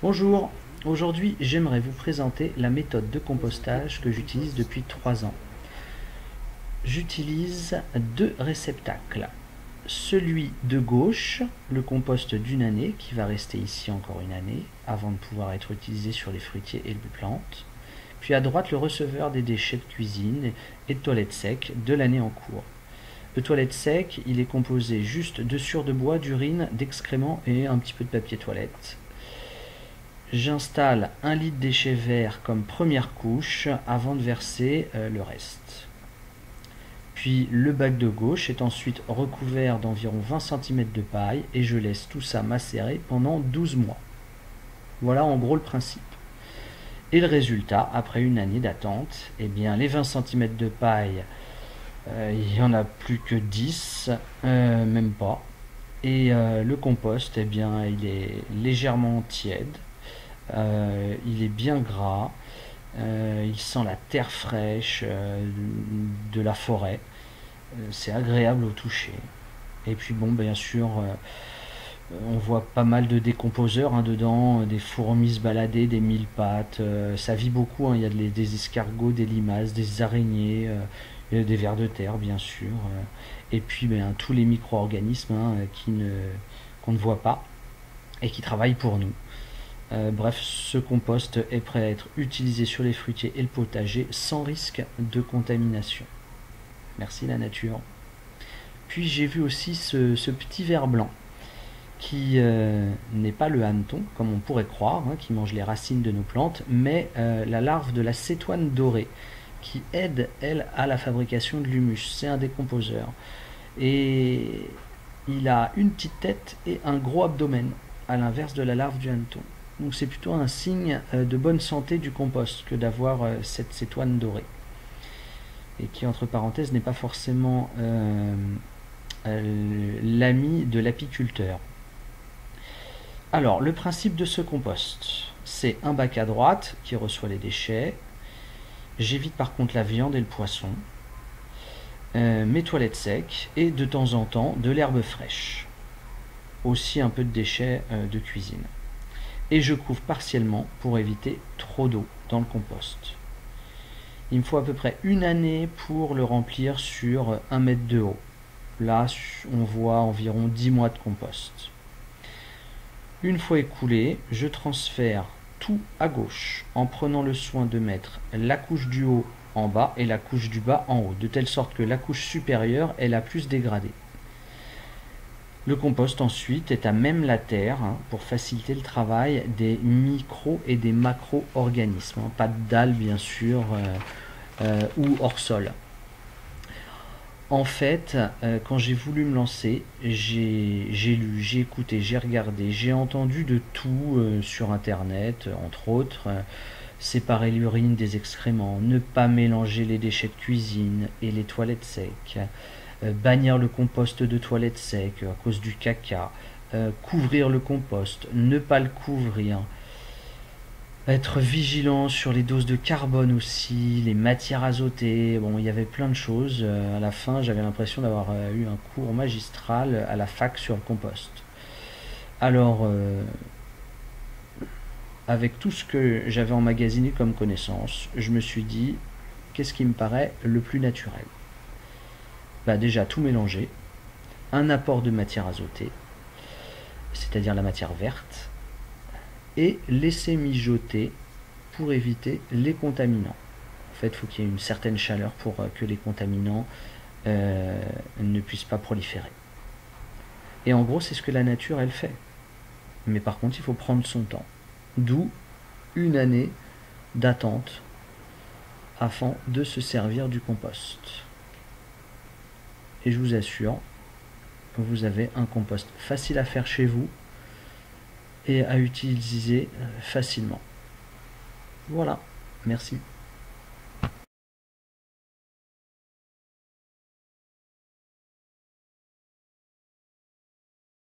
Bonjour, aujourd'hui j'aimerais vous présenter la méthode de compostage que j'utilise depuis 3 ans. J'utilise deux réceptacles. Celui de gauche, le compost d'une année, qui va rester ici encore une année, avant de pouvoir être utilisé sur les fruitiers et les plantes. Puis à droite, le receveur des déchets de cuisine et de toilettes secs de l'année en cours. Le toilette sec, il est composé juste de sure de bois, d'urine, d'excréments et un petit peu de papier toilette. J'installe 1 litre déchets verts comme première couche avant de verser le reste. Puis le bac de gauche est ensuite recouvert d'environ 20 cm de paille et je laisse tout ça macérer pendant 12 mois. Voilà en gros le principe. Et le résultat, après une année d'attente, eh bien les 20 cm de paille, il n'y en a plus que 10, même pas. Et le compost, eh bien, il est légèrement tiède. Il est bien gras, il sent la terre fraîche de la forêt, c'est agréable au toucher. Et puis bon, bien sûr, on voit pas mal de décomposeurs dedans, des fourmis se balader, des mille-pattes, ça vit beaucoup, il y a des escargots, des limaces, des araignées, des vers de terre bien sûr, et puis tous les micro-organismes qu'on ne voit pas et qui travaillent pour nous. Bref, ce compost est prêt à être utilisé sur les fruitiers et le potager sans risque de contamination. Merci la nature. Puis j'ai vu aussi ce petit ver blanc qui n'est pas le hanneton comme on pourrait croire, qui mange les racines de nos plantes, mais la larve de la cétoine dorée qui aide, elle, à la fabrication de l'humus. C'est un décomposeur. Et il a une petite tête et un gros abdomen, à l'inverse de la larve du hanneton. Donc c'est plutôt un signe de bonne santé du compost que d'avoir cette cétoine dorée. Et qui, entre parenthèses, n'est pas forcément l'ami de l'apiculteur. Alors, le principe de ce compost, c'est un bac à droite qui reçoit les déchets. J'évite par contre la viande et le poisson. Mes toilettes secs et de temps en temps de l'herbe fraîche. Aussi un peu de déchets de cuisine. Et je couvre partiellement pour éviter trop d'eau dans le compost. Il me faut à peu près une année pour le remplir sur 1 mètre de haut. Là, on voit environ 10 mois de compost. Une fois écoulé, je transfère tout à gauche en prenant le soin de mettre la couche du haut en bas et la couche du bas en haut, de telle sorte que la couche supérieure est la plus dégradée. Le compost ensuite est à même la terre pour faciliter le travail des micro et des macro-organismes. Pas de dalle bien sûr ou hors sol. En fait, quand j'ai voulu me lancer, j'ai lu, j'ai écouté, j'ai regardé, j'ai entendu de tout sur internet, entre autres. Séparer l'urine des excréments, ne pas mélanger les déchets de cuisine et les toilettes secs, bannir le compost de toilettes secs à cause du caca, couvrir le compost, ne pas le couvrir, être vigilant sur les doses de carbone aussi, les matières azotées. Bon, il y avait plein de choses. À la fin, j'avais l'impression d'avoir eu un cours magistral à la fac sur le compost. Alors, avec tout ce que j'avais emmagasiné comme connaissance, je me suis dit, qu'est-ce qui me paraît le plus naturel? Déjà tout mélanger, un apport de matière azotée, c'est-à-dire la matière verte, et laisser mijoter pour éviter les contaminants. En fait, il faut qu'il y ait une certaine chaleur pour que les contaminants ne puissent pas proliférer. Et en gros, c'est ce que la nature, elle fait. Mais par contre, il faut prendre son temps. D'où une année d'attente afin de se servir du compost. Et je vous assure, vous avez un compost facile à faire chez vous et à utiliser facilement. Voilà, merci.